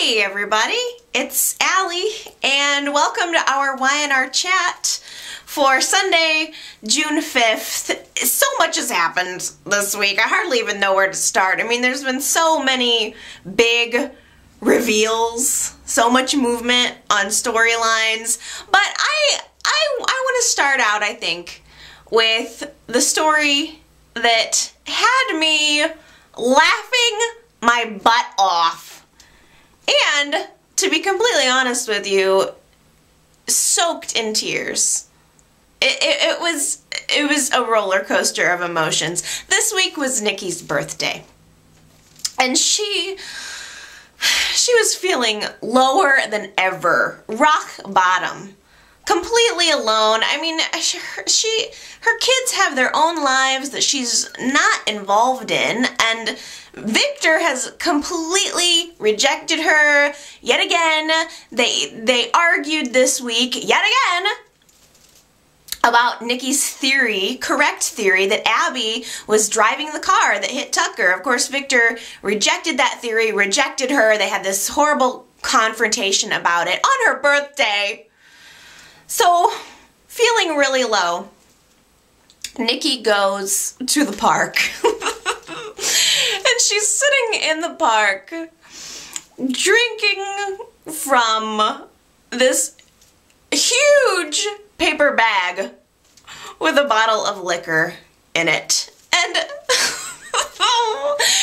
Hey everybody, it's Allie and welcome to our Y&R chat for Sunday, June 5th. So much has happened this week. I hardly even know where to start. I mean, there's been so many big reveals, so much movement on storylines, but I want to start out, I think, with the story that had me laughing my butt off. And, to be completely honest with you, soaked in tears. It was a roller coaster of emotions. This week was Nikki's birthday. And she was feeling lower than ever. Rock bottom. Completely alone. I mean, her kids have their own lives that she's not involved in, and Victor has completely rejected her yet again. They argued this week yet again about Nikki's theory, correct theory, that Abby was driving the car that hit Tucker. Of course, Victor rejected that theory, rejected her. They had this horrible confrontation about it on her birthday. So, feeling really low, Nikki goes to the park. And she's sitting in the park drinking from this huge paper bag with a bottle of liquor in it. And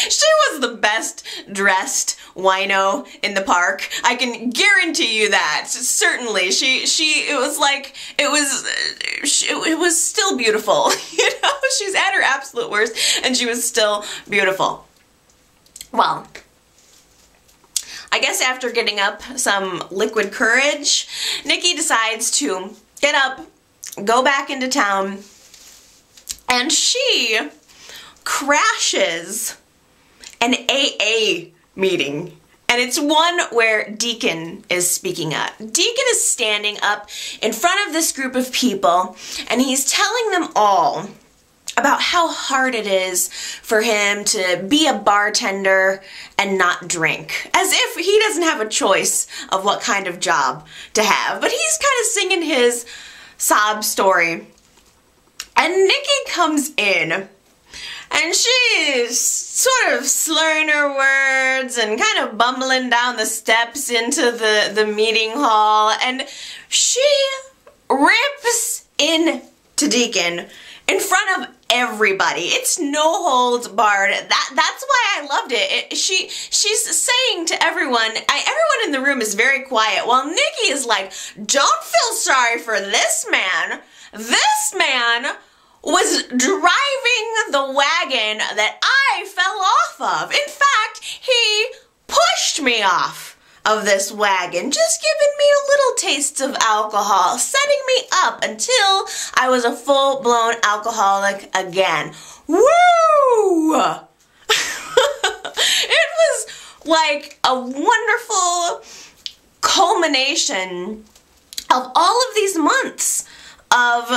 she was the best dressed wino in the park. I can guarantee you that. Certainly. It was still beautiful. You know, she's at her absolute worst and she was still beautiful. Well, I guess after getting up some liquid courage, Nikki decides to get up, go back into town, and she crashes an AA meeting. And it's one where Deacon is speaking up. Deacon is standing up in front of this group of people, and he's telling them all about how hard it is for him to be a bartender and not drink. As if he doesn't have a choice of what kind of job to have. But he's kind of singing his sob story. And Nikki comes in, and she's sort of slurring her words and kind of bumbling down the steps into the meeting hall, and she rips into Deacon in front of everybody. It's no holds barred. That's why I loved it. She's saying to everyone, everyone in the room is very quiet, while Nikki is like, don't feel sorry for this man. This man was driving the wagon that I fell off of. In fact, he pushed me off of this wagon, just giving me a little taste of alcohol, setting me up until I was a full-blown alcoholic again. Woo! It was like a wonderful culmination of all of these months of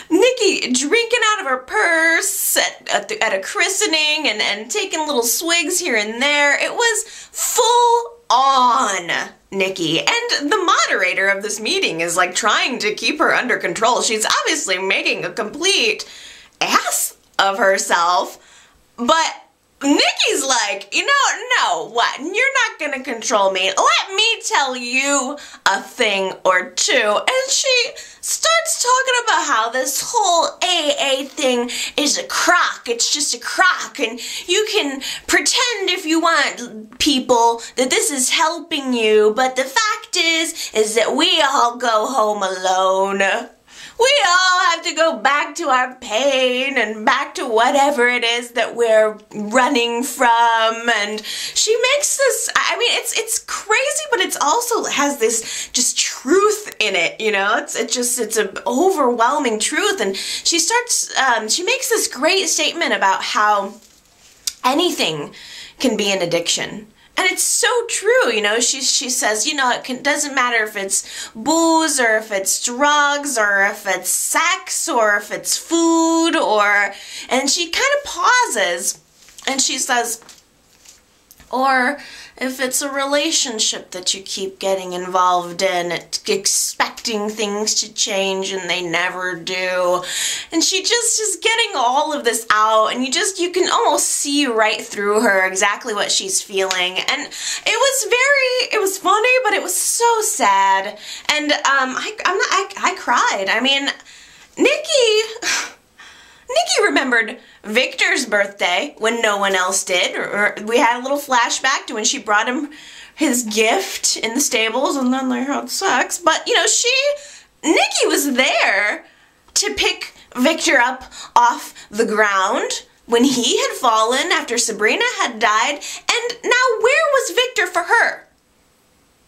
Nikki drinking out of her purse at a christening and taking little swigs here and there. It was full on Nikki. And the moderator of this meeting is like trying to keep her under control. She's obviously making a complete ass of herself. But Nikki's like, you know, no, what? You're not gonna control me. Let me tell you a thing or two. And she starts talking about how this whole AA thing is a crock. It's just a crock. And you can pretend if you want, people, that this is helping you. But the fact is that we all go home alone. We all have to go back to our pain and back to whatever it is that we're running from. And she makes this, I mean, it's crazy, but it's also has this just truth in it, you know? It's an overwhelming truth. And she makes this great statement about how anything can be an addiction. And it's so true, you know, she says, you know, doesn't matter if it's booze or if it's drugs or if it's sex or if it's food and she kind of pauses and she says, or if it's a relationship that you keep getting involved in, expecting things to change and they never do. And she just is getting all of this out, and you can almost see right through her exactly what she's feeling. And it was funny, but it was so sad. And I cried. I mean, Nikki remembered Victor's birthday when no one else did. Or we had a little flashback to when she brought him his gift in the stables and then they had sex. But, you know, Nikki was there to pick Victor up off the ground when he had fallen after Sabrina had died. And now where was Victor for her?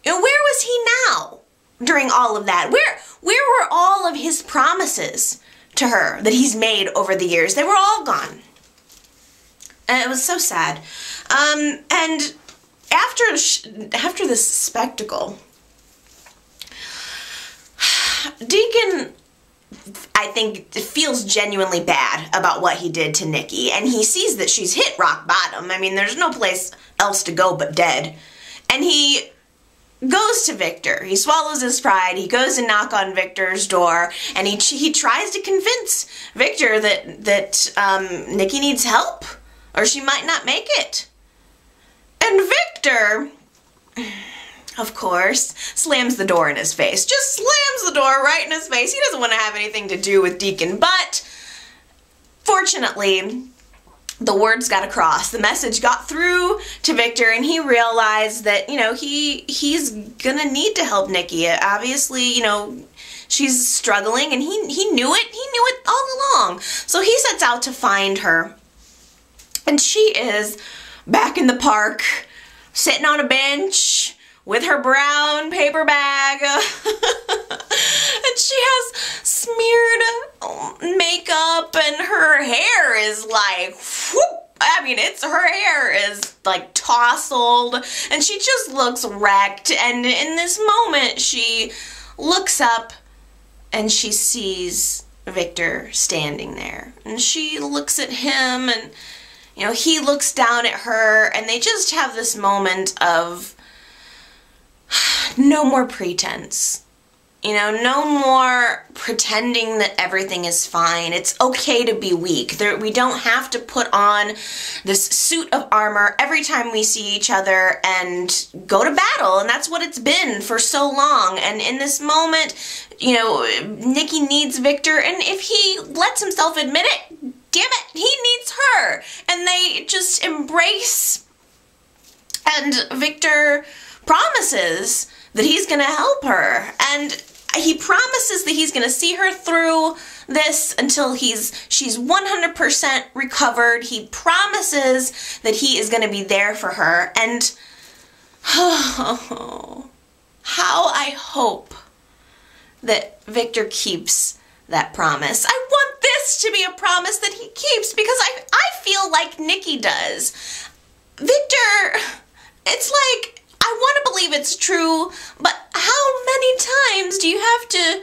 You know, where was he now during all of that? Where were all of his promises to her that he's made over the years? They were all gone. And it was so sad. And after this spectacle, Deacon, I think, feels genuinely bad about what he did to Nikki, and he sees that she's hit rock bottom. I mean, there's no place else to go but dead. And he goes to Victor. He swallows his pride. He goes and knock on Victor's door, and he tries to convince Victor that Nikki needs help, or she might not make it. And Victor, of course, slams the door in his face. Just slams the door right in his face. He doesn't want to have anything to do with Deacon, but fortunately, the words got across. The message got through to Victor, and he realized that, you know, he's gonna need to help Nikki. Obviously, you know, she's struggling, and he knew it. He knew it all along. So he sets out to find her, and she is back in the park, sitting on a bench with her brown paper bag. And she has smeared makeup, and her hair is like, whoop. I mean, her hair is like tousled, and she just looks wrecked. And in this moment, she looks up and she sees Victor standing there. And she looks at him, and, you know, he looks down at her, and they just have this moment of no more pretense. You know, no more pretending that everything is fine. It's okay to be weak. We don't have to put on this suit of armor every time we see each other and go to battle. And that's what it's been for so long. And in this moment, you know, Nikki needs Victor. And if he lets himself admit it, damn it, he needs her. And they just embrace. And Victor promises that he's going to help her. And he promises that he's going to see her through this until she's 100% recovered. He promises that he is going to be there for her. And oh, how I hope that Victor keeps that promise. I want this to be a promise that he keeps, because I feel like Nikki does. Victor, it's like, I want to believe it's true, but how many times do you have to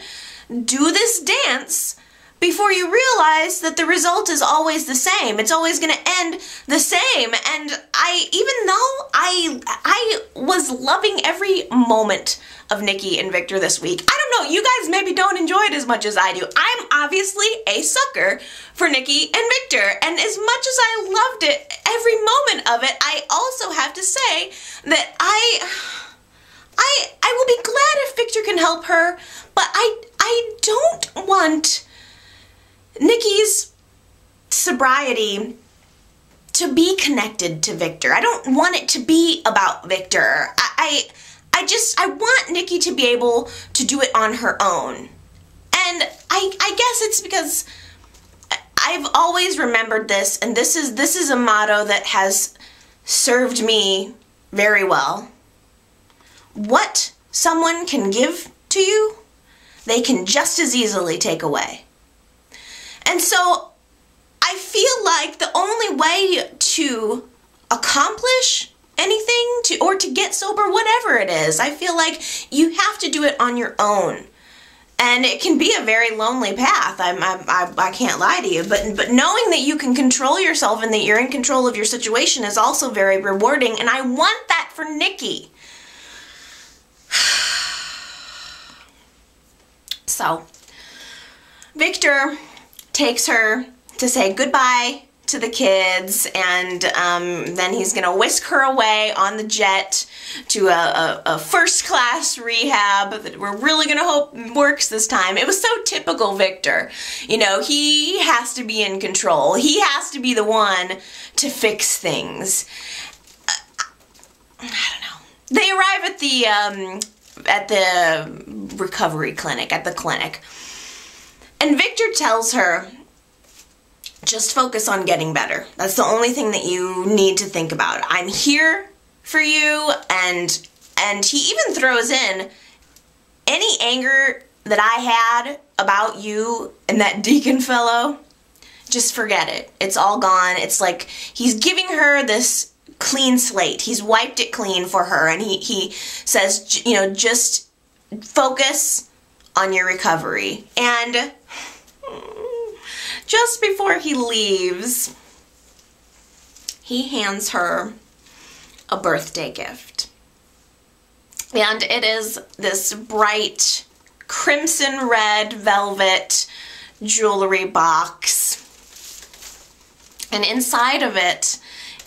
do this dance before you realize that the result is always the same? It's always going to end the same. And even though I was loving every moment of Nikki and Victor this week, I don't know, you guys maybe don't enjoy it as much as I do. I'm obviously a sucker for Nikki and Victor, and as much as I loved it, every moment of it, I also have to say that I will be glad if Victor can help her, but I don't want Nikki's sobriety to be connected to Victor. I don't want it to be about Victor. I want Nikki to be able to do it on her own. And I guess it's because I've always remembered this, and this is a motto that has served me very well. What someone can give to you, they can just as easily take away. And so I feel like the only way to accomplish anything, or to get sober, whatever it is, I feel like you have to do it on your own. And it can be a very lonely path. I can't lie to you. But knowing that you can control yourself and that you're in control of your situation is also very rewarding. And I want that for Nikki. So, Victor takes her to say goodbye to the kids, and then he's gonna whisk her away on the jet to a first-class rehab that we're really gonna hope works this time. It was so typical Victor. You know, he has to be in control. He has to be the one to fix things. I don't know. They arrive at the recovery clinic, at the clinic, and Victor tells her, just focus on getting better. That's the only thing that you need to think about. I'm here for you, and he even throws in any anger that I had about you and that deacon fellow, just forget it. It's all gone. It's like he's giving her this clean slate. He's wiped it clean for her, and he says, you know, just focus on your recovery. And just before he leaves, he hands her a birthday gift. And it is this bright crimson red velvet jewelry box. And inside of it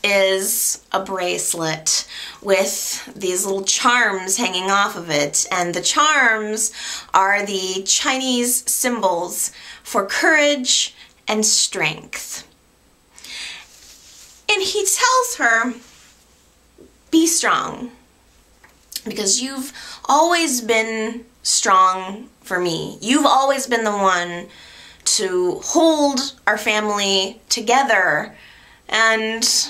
is a bracelet with these little charms hanging off of it. And the charms are the Chinese symbols for courage and strength. And he tells her, be strong, because you've always been strong for me. You've always been the one to hold our family together, and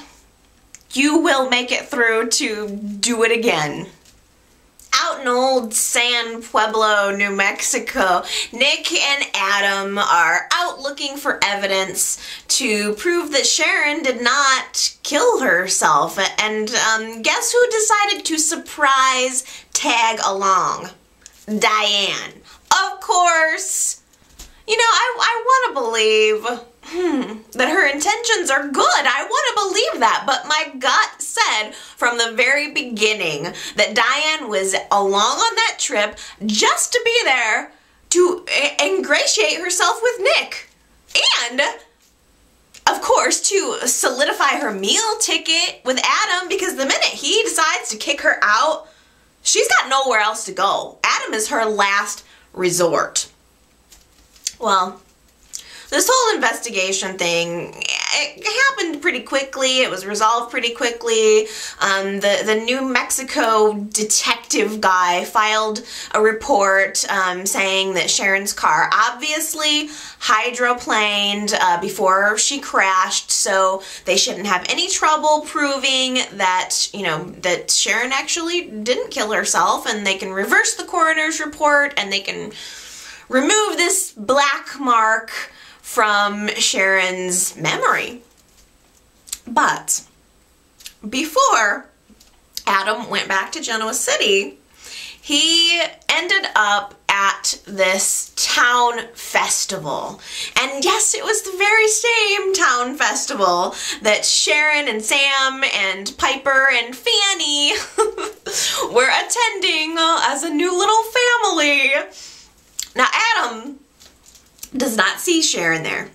you will make it through to do it again. Out in old San Pueblo, New Mexico, Nick and Adam are out looking for evidence to prove that Sharon did not kill herself. And guess who decided to surprise tag along? Diane. Of course. You know, I want to believe that her intentions are good. I want to believe that, but my gut said from the very beginning that Diane was along on that trip just to be there to ingratiate herself with Nick. And, of course, to solidify her meal ticket with Adam, because the minute he decides to kick her out, she's got nowhere else to go. Adam is her last resort. Well, this whole investigation thing, it happened pretty quickly. It was resolved pretty quickly. The New Mexico detective guy filed a report saying that Sharon's car obviously hydroplaned before she crashed, so they shouldn't have any trouble proving that, you know, that Sharon actually didn't kill herself, and they can reverse the coroner's report, and they can remove this black mark from Sharon's memory. But before Adam went back to Genoa City, he ended up at this town festival. And yes, it was the very same town festival that Sharon and Sam and Piper and Fanny were attending as a new little family. Now, Adam does not see Sharon there,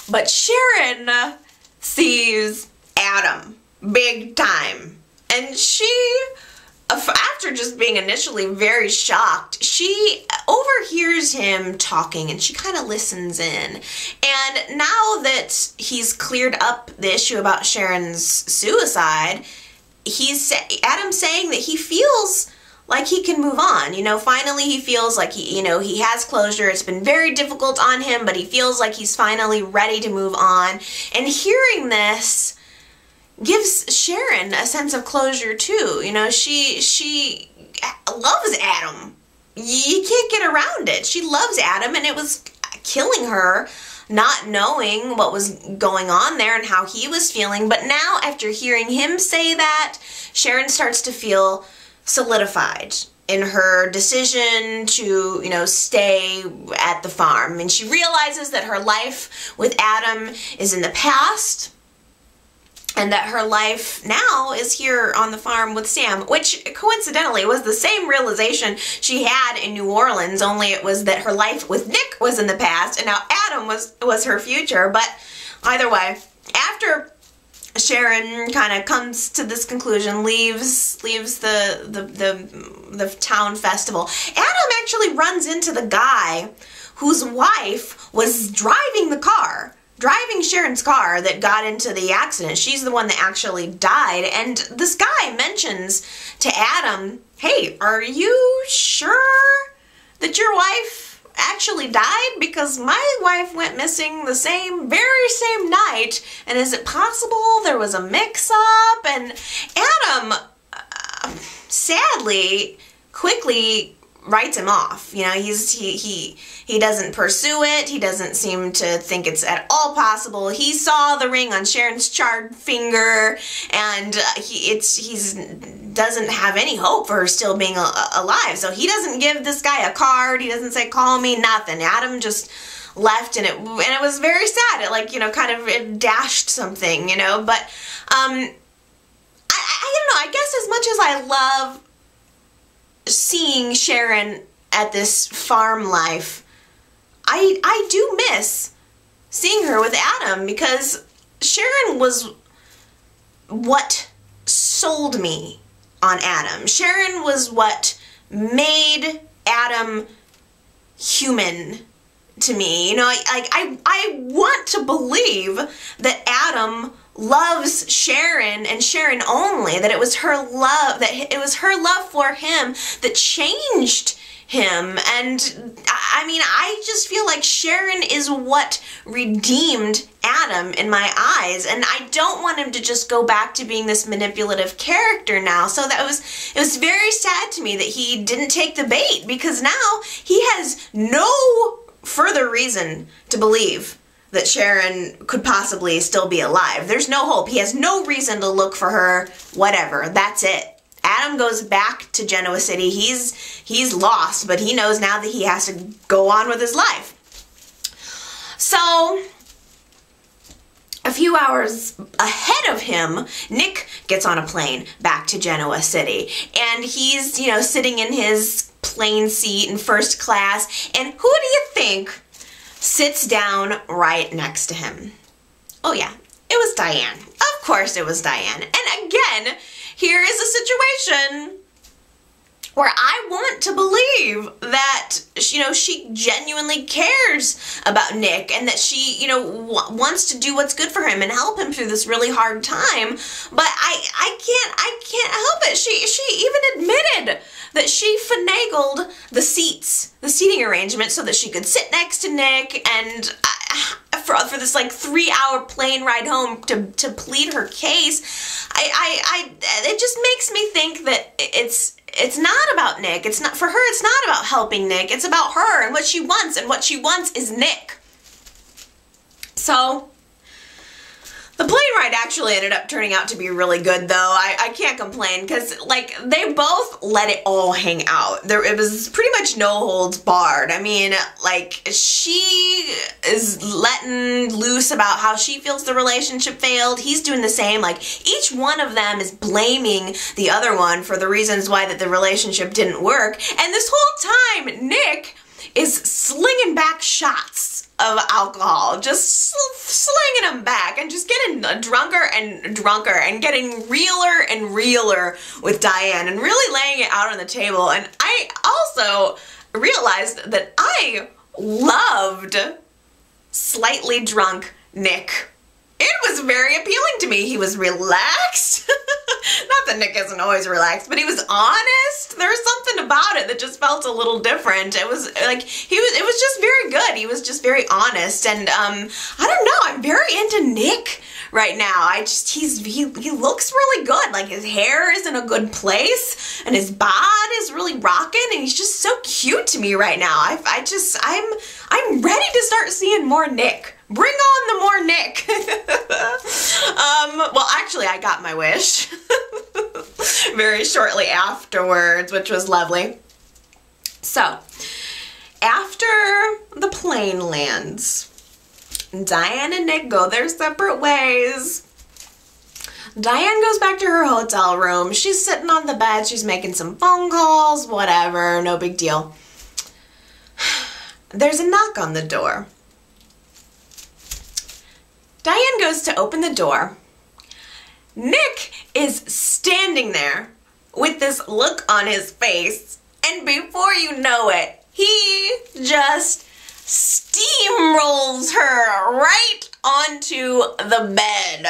but Sharon sees Adam big time, and she, after just being initially very shocked, she overhears him talking, and she kind of listens in. And now that he's cleared up the issue about Sharon's suicide, Adam's saying that he feels like he can move on. You know, finally he feels like he has closure. It's been very difficult on him, but he feels like he's finally ready to move on. And hearing this gives Sharon a sense of closure too. You know, she loves Adam. You can't get around it. She loves Adam, and it was killing her not knowing what was going on there and how he was feeling. But now, after hearing him say that, Sharon starts to feel solidified. in her decision to, you know, stay at the farm. And she realizes that her life with Adam is in the past, and that her life now is here on the farm with Sam, which coincidentally was the same realization she had in New Orleans, only it was that her life with Nick was in the past and now Adam was her future. But either way, after Sharon kind of comes to this conclusion, leaves the town festival, Adam actually runs into the guy whose wife was driving Sharon's car that got into the accident. She's the one that actually died. And this guy mentions to Adam, hey, are you sure that your wife actually died? Because my wife went missing the very same night. And is it possible there was a mix-up? And Adam, sadly, quickly writes him off. You know, he doesn't pursue it. He doesn't seem to think it's at all possible. He saw the ring on Sharon's charred finger, and he doesn't have any hope for her still being alive. So he doesn't give this guy a card. He doesn't say, call me, nothing. Adam just left, and it was very sad. It, like, you know, kind of it dashed something, you know. But I don't know. I guess as much as I love seeing Sharon at this farm life, I do miss seeing her with Adam, because Sharon was what sold me on Adam. Sharon was what made Adam human to me. You know, I want to believe that Adam loves Sharon and Sharon only, that it was her love, for him that changed him. And I mean, I just feel like Sharon is what redeemed Adam in my eyes, and I don't want him to just go back to being this manipulative character now. So it was very sad to me that he didn't take the bait, because now he has no further reason to believe that Sharon could possibly still be alive. There's no hope. He has no reason to look for her, whatever. That's it. Adam goes back to Genoa City. He's lost, but he knows now that he has to go on with his life. So, a few hours ahead of him, Nick gets on a plane back to Genoa City. And he's, you know, sitting in his plane seat in first class. And who do you think sits down right next to him? Oh yeah, it was Diane. Of course it was Diane. And again, here is a situation where I want to believe that, you know, she genuinely cares about Nick, and that she, you know, wants to do what's good for him and help him through this really hard time. But I can't help it. She even admitted that she finagled the seating arrangement so that she could sit next to Nick, and for this like 3-hour plane ride home to plead her case. It just makes me think that it's not about Nick. It's not, for her, it's not about helping Nick. It's about her and what she wants, and what she wants is Nick. So the plane ride actually ended up turning out to be really good, though. I can't complain, because, like, they both let it all hang out. It was pretty much no holds barred. I mean, like, she is letting loose about how she feels the relationship failed. He's doing the same. Like, each one of them is blaming the other one for the reasons why that the relationship didn't work. And this whole time, Nick is slinging back shots of alcohol, just slinging them back, and just getting drunker and drunker, and getting realer and realer with Diane, and really laying it out on the table. And I also realized that I loved slightly drunk Nick. It was very appealing to me. He was relaxed. Not that Nick isn't always relaxed, but he was honest. There was something about it that just felt a little different. It was like, it was just very good. He was just very honest. And I don't know, I'm very into Nick right now. He looks really good. Like, his hair is in a good place, and his bod is really rocking, and he's just so cute to me right now. I'm ready to start seeing more Nick Bring on the more Nick. Well, actually, I got my wish very shortly afterwards, which was lovely. So, after the plane lands, Diane and Nick go their separate ways. Diane goes back to her hotel room. She's sitting on the bed. She's making some phone calls, whatever, no big deal. There's a knock on the door. Diane goes to open the door. Nick is standing there with this look on his face, and before you know it, he just steamrolls her right onto the bed.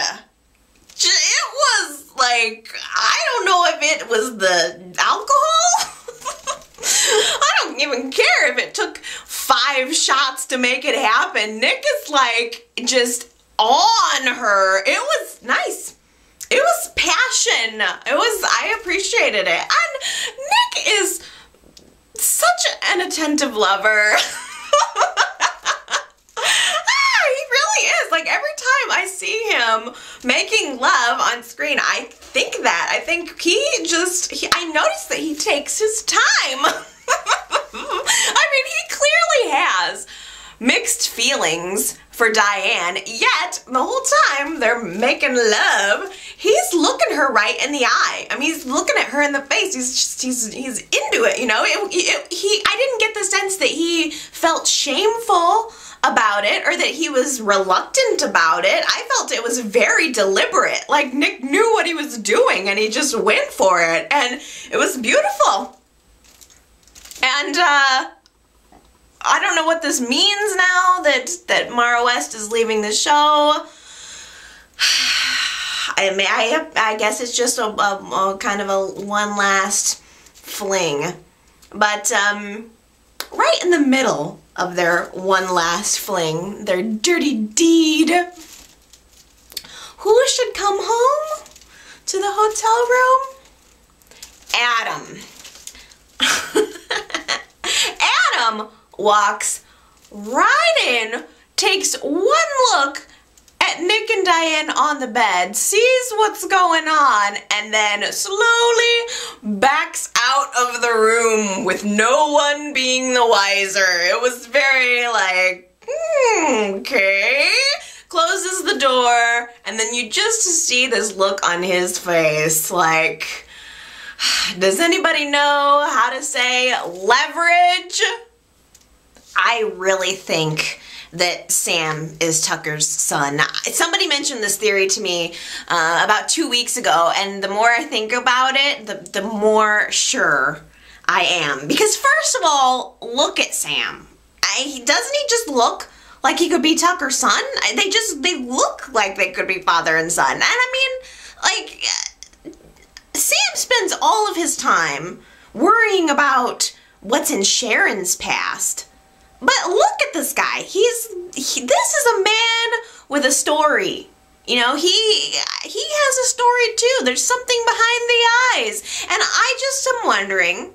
It was like, I don't know if it was the alcohol. I don't even care if it took 5 shots to make it happen. Nick is like just on her. It was nice. It was passion. I appreciated it. And Nick is such an attentive lover. He really is. Like, every time I see him making love on screen, I think that. I think I notice that he takes his time. I mean, he clearly has mixed feelings for Diane, yet the whole time they're making love, he's looking her right in the eye. I mean, he's looking at her in the face. He's into it, you know. I didn't get the sense that he felt shameful about it or that he was reluctant about it. I felt it was very deliberate. Like, Nick knew what he was doing and he just went for it, and it was beautiful. And I don't know what this means now that Mara West is leaving the show. I mean, I guess it's just a kind of a one last fling. But right in the middle of their one last fling, their dirty deed, who should come home to the hotel room? Adam. Adam walks right in, takes one look at Nick and Diane on the bed, sees what's going on, and then slowly backs out of the room with no one being the wiser. It was very like, okay. Closes the door, and then you just see this look on his face like, does anybody know how to say leverage? I really think that Sam is Tucker's son. Somebody mentioned this theory to me about 2 weeks ago, and the more I think about it, the more sure I am. Because first of all, look at Sam. Doesn't he just look like he could be Tucker's son? They look like they could be father and son. And I mean, like, Sam spends all of his time worrying about what's in Sharon's past. But look at this guy. This is a man with a story. You know, he has a story too. There's something behind the eyes. And I just am wondering,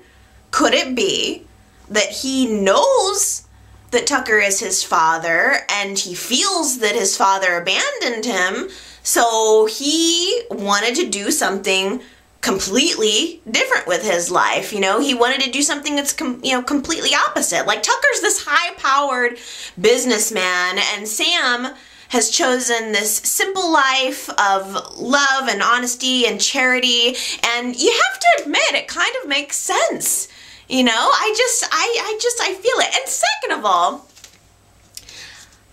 could it be that he knows that Tucker is his father and he feels that his father abandoned him, so he wanted to do something completely different with his life? You know, he wanted to do something that's completely opposite. Like, Tucker's this high-powered businessman, and Sam has chosen this simple life of love and honesty and charity, and you have to admit, it kind of makes sense. You know, I feel it. And second of all,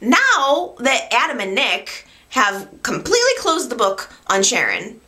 now that Adam and Nick have completely closed the book on Sharon,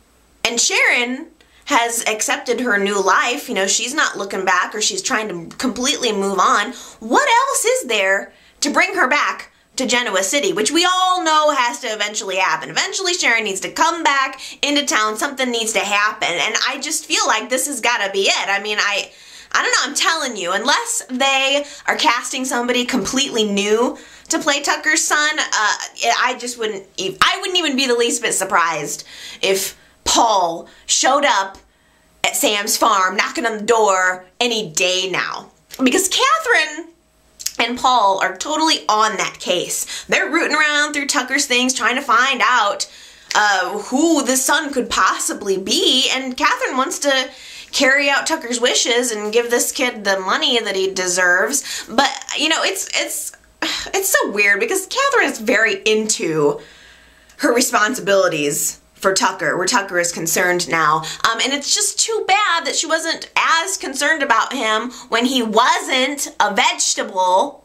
and Sharon has accepted her new life, you know, she's not looking back, or she's trying to completely move on, what else is there to bring her back to Genoa City, which we all know has to eventually happen. Eventually Sharon needs to come back into town, something needs to happen, and I just feel like this has got to be it. I mean, I don't know, I'm telling you, unless they are casting somebody completely new to play Tucker's son, I wouldn't even be the least bit surprised if Paul showed up at Sam's farm knocking on the door any day now. Because Catherine and Paul are totally on that case. They're rooting around through Tucker's things, trying to find out who the son could possibly be, and Catherine wants to carry out Tucker's wishes and give this kid the money that he deserves. But, you know, it's so weird because Catherine is very into her responsibilities for Tucker, where Tucker is concerned now. And it's just too bad that she wasn't as concerned about him when he wasn't a vegetable.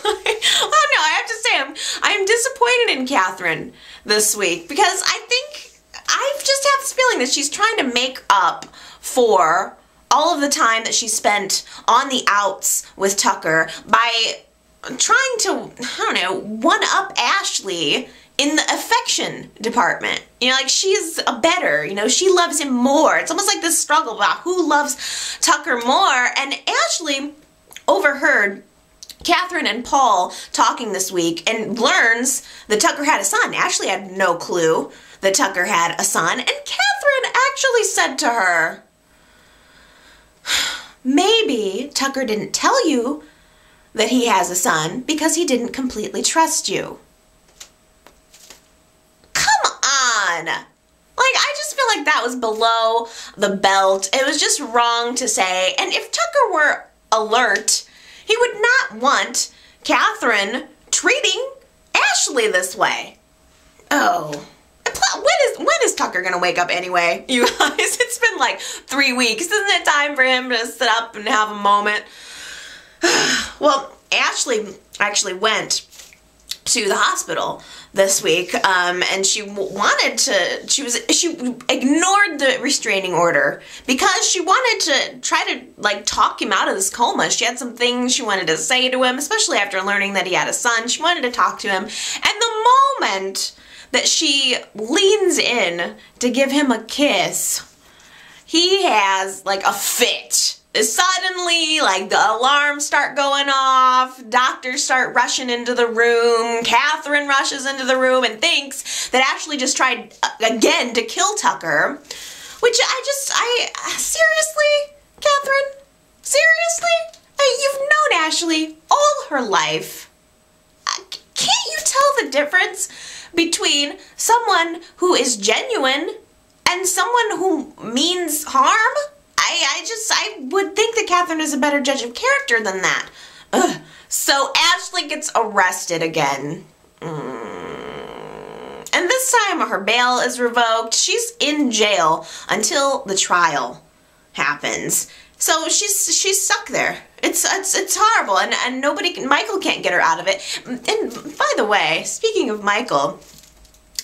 Oh no, I have to say, I'm disappointed in Catherine this week because I just have this feeling that she's trying to make up for all of the time that she spent on the outs with Tucker by trying to, I don't know, one-up Ashley in the affection department. You know, like, she's a better, you know, she loves him more. It's almost like this struggle about who loves Tucker more. And Ashley overheard Catherine and Paul talking this week and learns that Tucker had a son. Ashley had no clue that Tucker had a son. And Catherine actually said to her, maybe Tucker didn't tell you that he has a son because he didn't completely trust you. Like, I just feel like that was below the belt. It was just wrong to say. And if Tucker were alert, he would not want Catherine treating Ashley this way. Oh. When is Tucker going to wake up anyway, you guys? It's been like 3 weeks. Isn't it time for him to sit up and have a moment? Well, Ashley actually went to the hospital this week, and she ignored the restraining order because she wanted to try to, like, talk him out of this coma. She had some things she wanted to say to him, especially after learning that he had a son. She wanted to talk to him, and the moment that she leans in to give him a kiss, he has, like, a fit. Suddenly, like, the alarms start going off, doctors start rushing into the room, Catherine rushes into the room and thinks that Ashley just tried again to kill Tucker, which seriously, Catherine? Seriously? You've known Ashley all her life. Can't you tell the difference between someone who is genuine and someone who means harm? I would think that Catherine is a better judge of character than that. Ugh. So Ashley gets arrested again. And this time her bail is revoked. She's in jail until the trial happens. So she's stuck there. It's horrible, and Michael can't get her out of it. And by the way, speaking of Michael,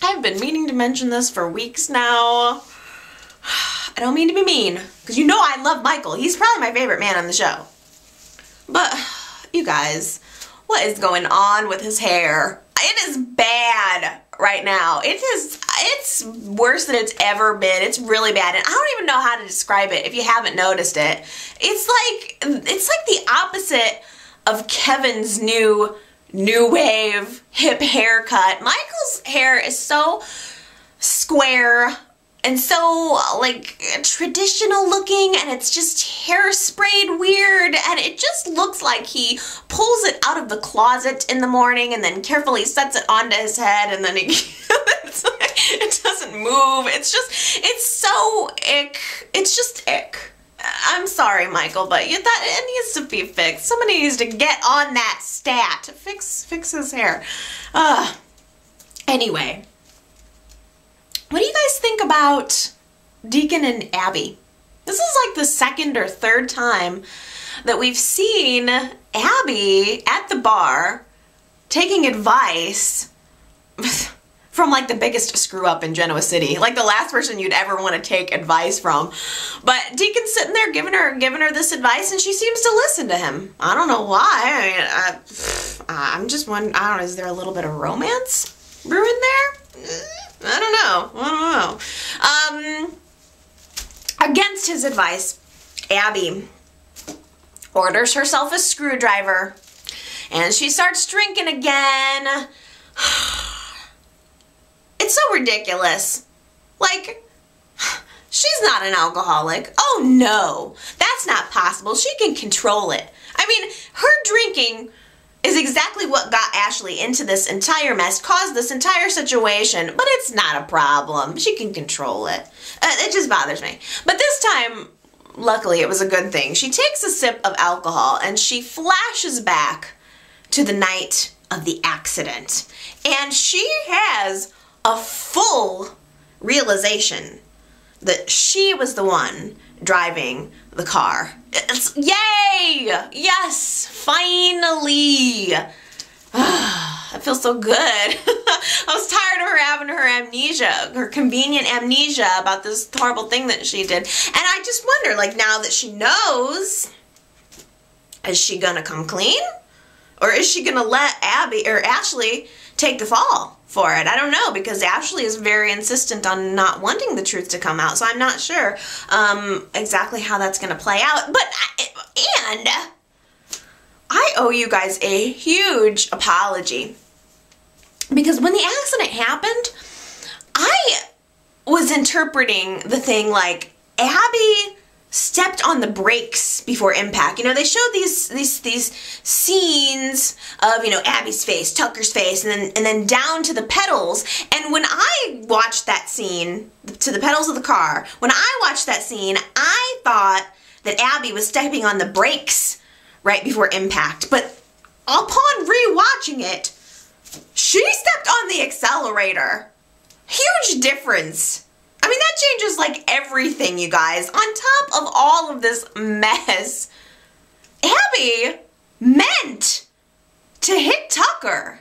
I've been meaning to mention this for weeks now. I don't mean to be mean, because you know I love Michael. He's probably my favorite man on the show. But, you guys, what is going on with his hair? It is bad right now. It's worse than it's ever been. It's really bad, and I don't even know how to describe it if you haven't noticed it. It's like the opposite of Kevin's new wave hip haircut. Michael's hair is so square and so, like, traditional looking, and it's just hairsprayed weird, and it just looks like he pulls it out of the closet in the morning and then carefully sets it onto his head, and then it doesn't move. It's so ick. It's just ick. I'm sorry, Michael, but it needs to be fixed. Somebody needs to get on that stat. Fix his hair. Anyway. What do you guys think about Deacon and Abby? This is like the second or third time that we've seen Abby at the bar taking advice from, like, the biggest screw up in Genoa City. Like, the last person you'd ever want to take advice from. But Deacon's sitting there giving her this advice, and she seems to listen to him. I don't know why. I mean, I'm just wondering, I don't know, is there a little bit of romance brewing there? I don't know. Against his advice, Abby orders herself a screwdriver, and she starts drinking again. It's so ridiculous. Like, She's not an alcoholic. Oh no, that's not possible. She can control it. I mean, her drinking is exactly what got Ashley into this entire mess, caused this entire situation, but it's not a problem. She can control it. It just bothers me. But this time, luckily, it was a good thing. She takes a sip of alcohol and she flashes back to the night of the accident. And she has a full realization that she was the one driving the car. Yay! Yes, finally. I feel so good. I was tired of her having her amnesia, her convenient amnesia about this horrible thing that she did. And I just wonder, like, now that she knows, is she gonna come clean? Or is she gonna let Ashley take the fall for it? I don't know, because Ashley is very insistent on not wanting the truth to come out, so I'm not sure exactly how that's gonna play out. And I owe you guys a huge apology, because when the accident happened, I was interpreting the thing like Abby stepped on the brakes before impact. You know, they showed these scenes of, you know, Abby's face, Tucker's face, and then down to the pedals. And when I watched that scene, to the pedals of the car, when I watched that scene, I thought that Abby was stepping on the brakes right before impact. But upon rewatching it, she stepped on the accelerator. Huge difference. I mean, that changes like everything, you guys. On top of all of this mess, Abby meant to hit Tucker.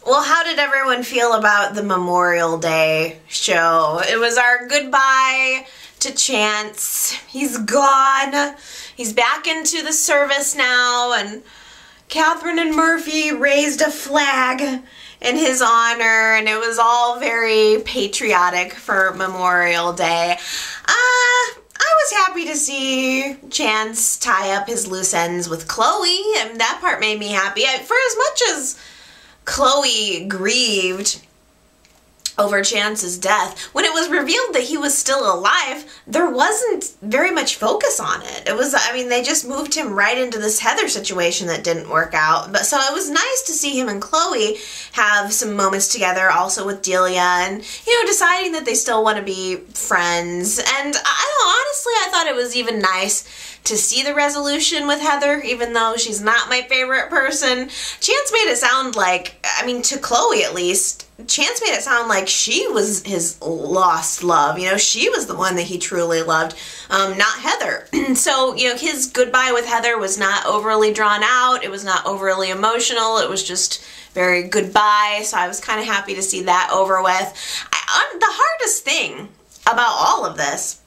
Well, how did everyone feel about the Memorial Day show? It was our goodbye to Chance. He's gone. He's back into the service now, and Catherine and Murphy raised a flag in his honor, and it was all very patriotic for Memorial Day. I was happy to see Chance tie up his loose ends with Chloe, and that part made me happy. For as much as Chloe grieved over Chance's death, when it was revealed that he was still alive, there wasn't very much focus on it. It was, I mean, they just moved him right into this Heather situation that didn't work out. But so it was nice to see him and Chloe have some moments together, also with Deliah, and, you know, deciding that they still want to be friends. And honestly, I thought it was even nice to see the resolution with Heather, even though she's not my favorite person. Chance made it sound like, I mean, to Chloe at least, Chance made it sound like she was his lost love. You know, she was the one that he truly loved, not Heather. So, you know, his goodbye with Heather was not overly drawn out. It was not overly emotional. It was just very goodbye. So I was kind of happy to see that over with. The hardest thing about all of this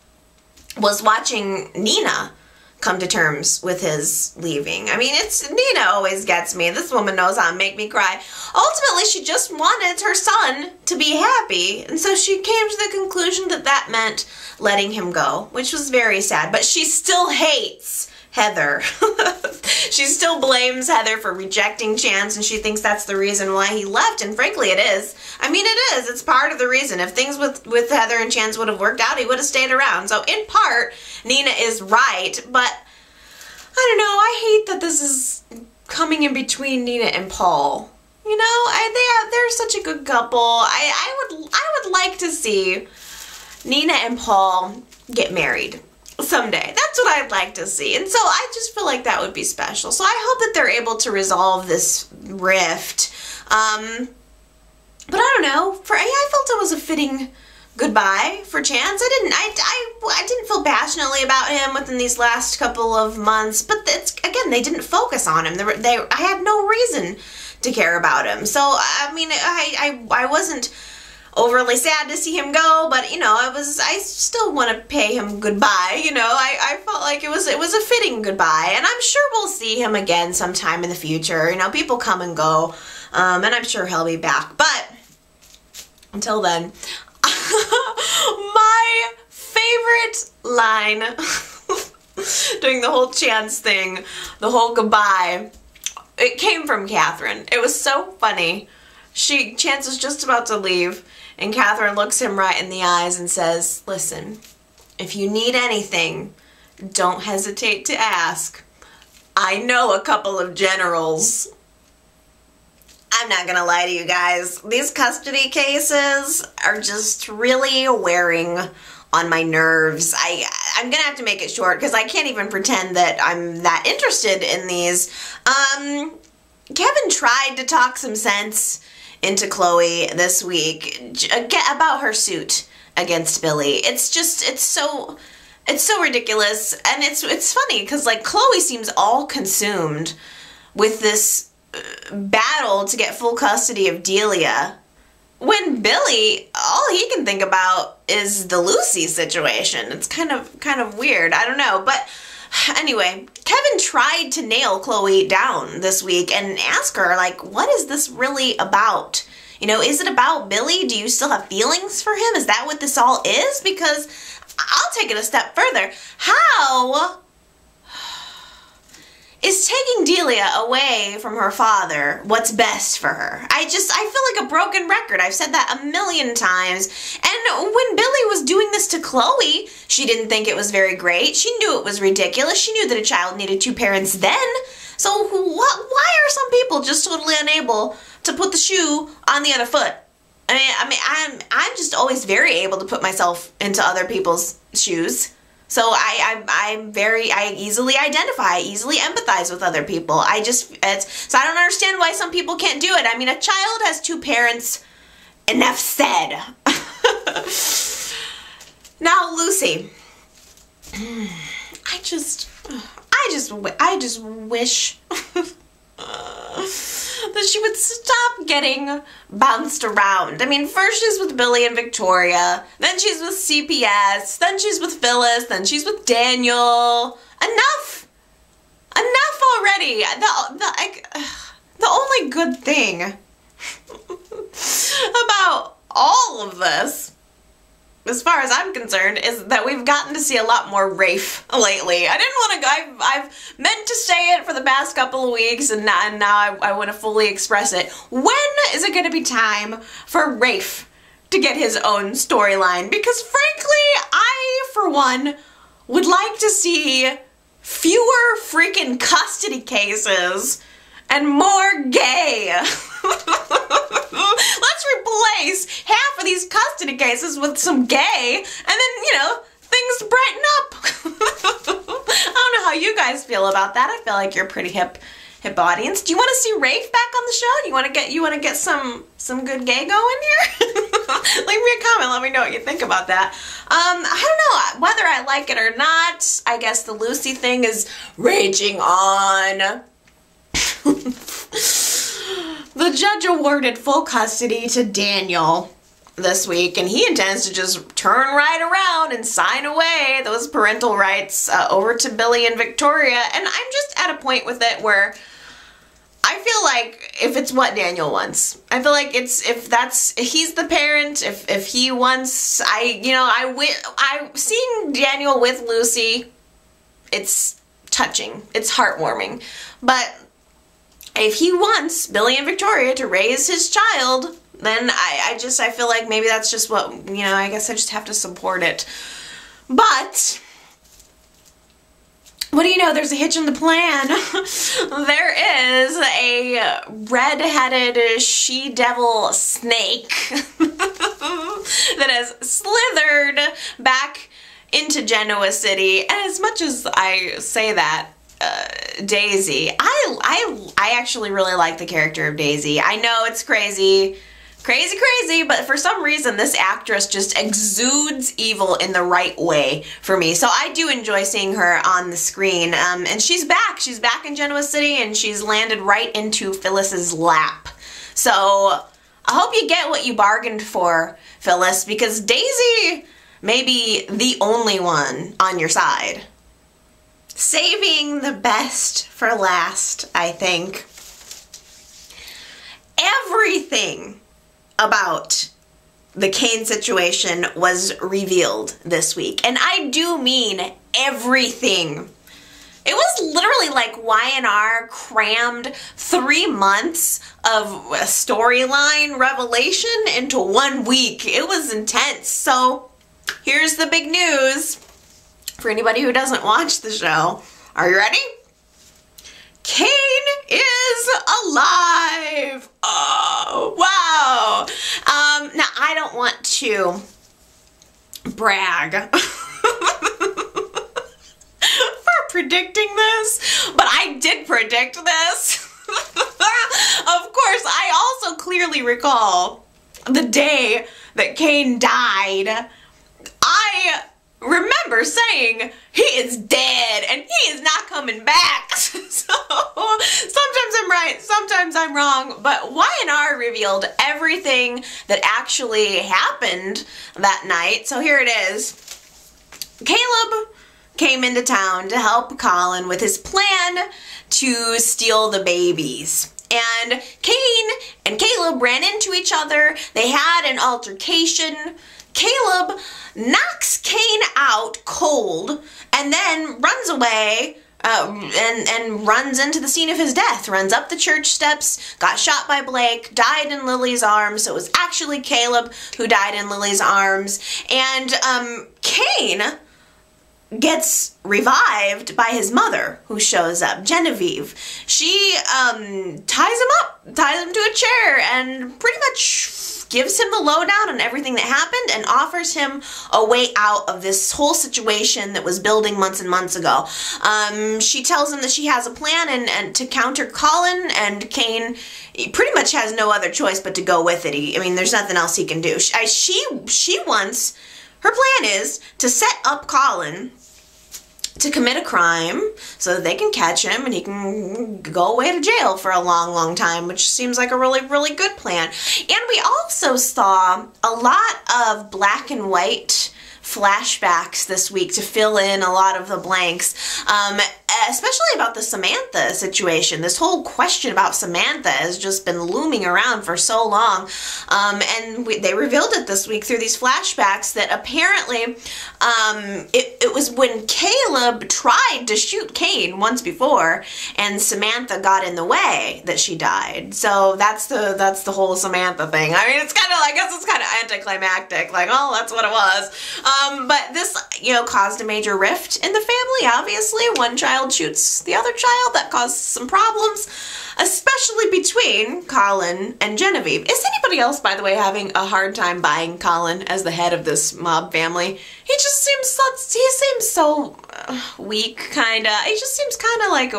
was watching Nina come to terms with his leaving. I mean, Nina always gets me. This woman knows how to make me cry. Ultimately, she just wanted her son to be happy, and so she came to the conclusion that that meant letting him go, which was very sad. But she still hates Heather. She still blames Heather for rejecting Chance, and she thinks that's the reason why he left, and frankly it is. I mean, it is. It's part of the reason. If things with Heather and Chance would have worked out, he would have stayed around. So in part, Nina is right, but I don't know, I hate that this is coming in between Nina and Paul. You know, they're such a good couple. I would like to see Nina and Paul get married someday. That's what I'd like to see. And so I just feel like that would be special. So I hope that they're able to resolve this rift. But I don't know. I felt it was a fitting goodbye for Chance. I didn't feel passionately about him within these last couple of months, but again, they didn't focus on him. I had no reason to care about him. So I mean, I wasn't overly sad to see him go, but you know, I still want to pay him goodbye. You know, I felt like it was a fitting goodbye, and I'm sure we'll see him again sometime in the future. You know, people come and go, and I'm sure he'll be back. But until then, my favorite line during the whole Chance thing, the whole goodbye, it came from Catherine. It was so funny. Chance was just about to leave, And Catherine looks him right in the eyes and says, listen, if you need anything, don't hesitate to ask. I know a couple of generals. I'm not gonna lie to you guys. These custody cases are just really wearing on my nerves. I'm gonna have to make it short because I can't even pretend that I'm that interested in these. Kevin tried to talk some sense into Chloe this week about her suit against Billy. It's so ridiculous, and it's funny because like Chloe seems all consumed with this battle to get full custody of Deliah, when Billy, all he can think about is the Lucy situation. It's kind of weird. I don't know, but anyway, Kevin tried to nail Chloe down this week and ask her, like, what is this really about? You know, is it about Billy? Do you still have feelings for him? Is that what this all is? Because I'll take it a step further. How is taking Deliah away from her father what's best for her? I feel like a broken record. I've said that a million times. And when Billy was doing this to Chloe, she didn't think it was very great. She knew it was ridiculous. She knew that a child needed two parents then. So why are some people just totally unable to put the shoe on the other foot? I mean, I'm just always very able to put myself into other people's shoes. So I easily identify, I easily empathize with other people. So I don't understand why some people can't do it. I mean, a child has two parents, enough said. Now, Lucy, I just wish that she would stop getting bounced around. I mean, first she's with Billy and Victoria, then she's with CPS, then she's with Phyllis, then she's with Daniel. Enough already. The only good thing about all of this, as far as I'm concerned, is that we've gotten to see a lot more Rafe lately. I've meant to say it for the past couple of weeks, and now I want to fully express it. When is it going to be time for Rafe to get his own storyline? Because frankly, I, for one, would like to see fewer freaking custody cases and more gay. Let's replace half of these custody cases with some gay, and then, you know, things brighten up. I don't know how you guys feel about that. I feel like you're a pretty hip audience. Do you want to see Rafe back on the show? Do you want to get some good gay going here? Leave me a comment. Let me know what you think about that. I don't know whether I like it or not. I guess the Lucy thing is raging on. The judge awarded full custody to Daniel this week, and he intends to just turn right around and sign away those parental rights over to Billy and Victoria. And I'm just at a point with it where I feel like if it's what Daniel wants, I feel like if he's the parent, if he wants, seeing Daniel with Lucy, it's touching, it's heartwarming, but if he wants Billy and Victoria to raise his child, then I feel like maybe that's just what, I guess I just have to support it. But what do you know, there's a hitch in the plan. There is a red-headed she-devil snake that has slithered back into Genoa City. And as much as I say that, Daisy, I actually really like the character of Daisy. I know it's crazy, but for some reason this actress just exudes evil in the right way for me. So I do enjoy seeing her on the screen. And she's back in Genoa City, and she's landed right into Phyllis's lap. So I hope you get what you bargained for, Phyllis, because Daisy may be the only one on your side. Saving the best for last, I think. Everything about the Kane situation was revealed this week. And I do mean everything. It was literally like Y&R crammed 3 months of a storyline revelation into 1 week. It was intense. So here's the big news for anybody who doesn't watch the show. Are you ready? Cain is alive. Oh, wow. Now, I don't want to brag predicting this, but I did predict this. Of course, I also clearly recall the day that Cain died. I remember saying, he is dead and he is not coming back. So sometimes I'm right, sometimes I'm wrong, but Y&R revealed everything that actually happened that night. So here it is. Caleb came into town to help Colin with his plan to steal the babies. And Cain and Caleb ran into each other. They had an altercation. Caleb knocks Cain out cold and then runs away and runs into the scene of his death. Runs up the church steps, got shot by Blake, died in Lily's arms. So it was actually Caleb who died in Lily's arms. And Cain gets revived by his mother, who shows up, Genevieve. She ties him to a chair, and pretty much gives him the lowdown on everything that happened and offers him a way out of this whole situation that was building months and months ago. She tells him that she has a plan and to counter Colin, and Cain pretty much has no other choice but to go with it. I mean, there's nothing else he can do. She wants, her plan is to set up Colin to commit a crime so that they can catch him and he can go away to jail for a long, long time, which seems like a really, really good plan. And we also saw a lot of black and white flashbacks this week to fill in a lot of the blanks, especially about the Samantha situation. This whole question about Samantha has just been looming around for so long, and they revealed it this week through these flashbacks that apparently it was when Caleb tried to shoot Cain once before and Samantha got in the way that she died. So that's the whole Samantha thing. I mean, it's kind of, I guess it's kind of anticlimactic, like, oh, that's what it was. But this, caused a major rift in the family, obviously. One child shoots the other child. That caused some problems, especially between Colin and Genevieve. Is anybody else, by the way, having a hard time buying Colin as the head of this mob family? He just seems so weak, kind of. He just seems kind of like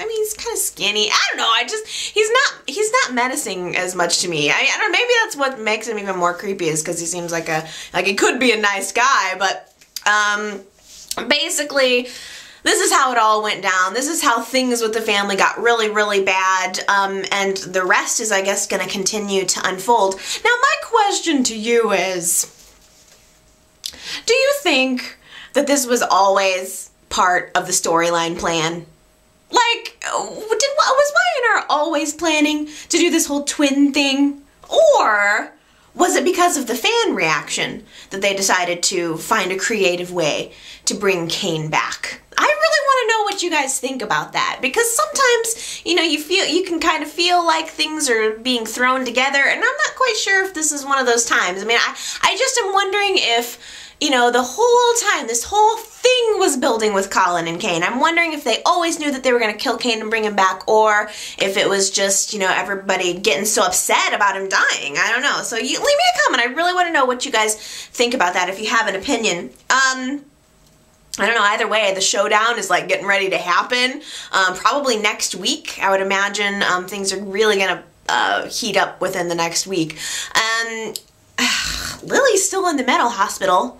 he's kind of skinny. I don't know, he's not menacing as much to me. I don't know, maybe that's what makes him even more creepy, is because he seems like he could be a nice guy, but basically, this is how it all went down. This is how things with the family got really, really bad, and the rest is, I guess, going to continue to unfold. Now, my question to you is, do you think that this was always part of the storyline plan? Like, was Y&R always planning to do this whole twin thing? Or was it because of the fan reaction that they decided to find a creative way to bring Cain back? I really want to know what you guys think about that, because sometimes, you can kind of feel like things are being thrown together, and I'm not quite sure if this is one of those times. I mean, I just am wondering if, the whole time this whole thing was building with Colin and Cain, I'm wondering if they always knew that they were going to kill Cain and bring him back, or if it was just, everybody getting so upset about him dying. I don't know. So leave me a comment. I really want to know what you guys think about that, if you have an opinion. I don't know, either way, the showdown is like getting ready to happen. Probably next week, I would imagine. Things are really going to heat up within the next week. Lily's still in the mental hospital,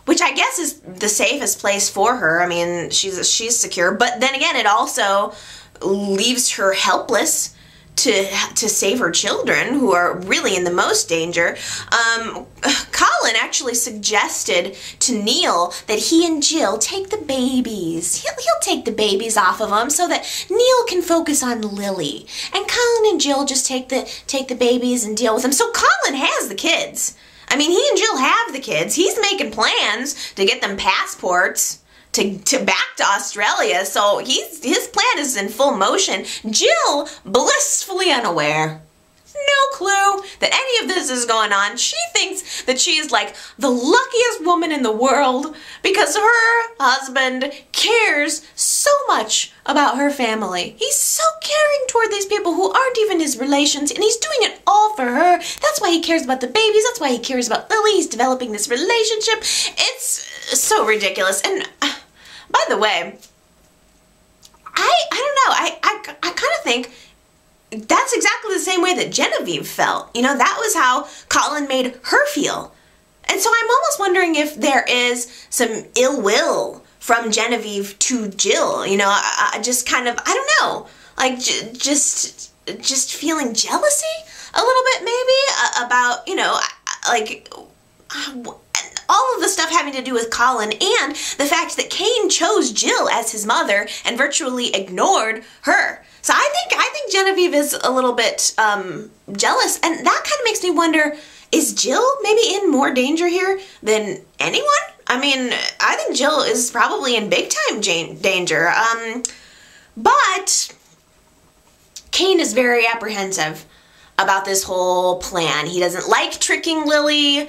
which I guess is the safest place for her. I mean, she's secure, but then again, it also leaves her helpless to save her children, who are really in the most danger. Colin actually suggested to Neil that he and Jill take the babies. He'll take the babies off of them so that Neil can focus on Lily, and Colin and Jill just take the babies and deal with them. So Colin has the kids. I mean, he and Jill have the kids. He's making plans to get them passports to back to Australia, so his plan is in full motion. Jill, blissfully unaware, no clue that any of this is going on. She thinks that she is like the luckiest woman in the world because her husband cares so much about her family. He's so caring toward these people who aren't even his relations, and he's doing it all for her. That's why he cares about the babies. That's why he cares about Lily. He's developing this relationship. It's so ridiculous. And by the way, I don't know. I kind of think that's exactly the same way that Genevieve felt. You know, that was how Colin made her feel. And so I'm almost wondering if there is some ill will from Genevieve to Jill. You know, I just kind of, I don't know, like just feeling jealousy a little bit maybe about, you know, like all of the stuff having to do with Colin and the fact that Cain chose Jill as his mother and virtually ignored her. So I think Genevieve is a little bit jealous, and that kind of makes me wonder, is Jill maybe in more danger here than anyone? I mean, I think Jill is probably in big time danger. But Cain is very apprehensive about this whole plan. He doesn't like tricking Lily.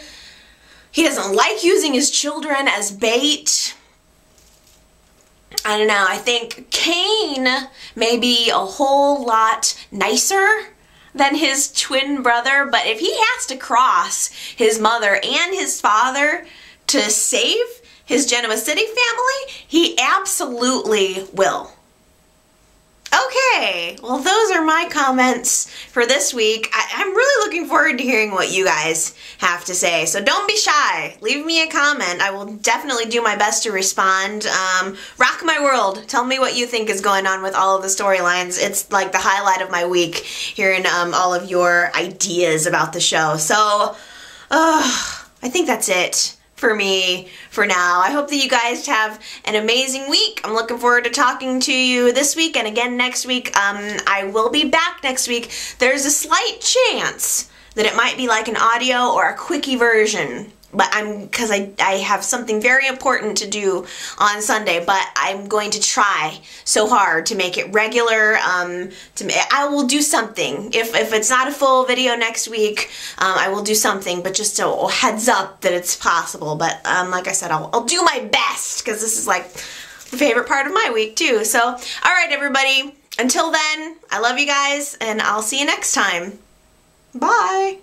He doesn't like using his children as bait. I don't know, I think Cain may be a whole lot nicer than his twin brother, but if he has to cross his mother and his father to save his Genoa City family, he absolutely will. Okay, well those are my comments for this week. I'm really looking forward to hearing what you guys have to say. So don't be shy. Leave me a comment. I will definitely do my best to respond. Rock my world. Tell me what you think is going on with all of the storylines. It's like the highlight of my week, hearing all of your ideas about the show. So I think that's it for me for now. I hope that you guys have an amazing week. I'm looking forward to talking to you this week and again next week. I will be back next week. There's a slight chance that it might be like an audio or a quickie version, but because I have something very important to do on Sunday, but I'm going to try so hard to make it regular. I will do something. If it's not a full video next week, I will do something, but just a heads up that it's possible. But like I said, I'll do my best, because this is like the favorite part of my week too. So, all right, everybody. Until then, I love you guys, and I'll see you next time. Bye.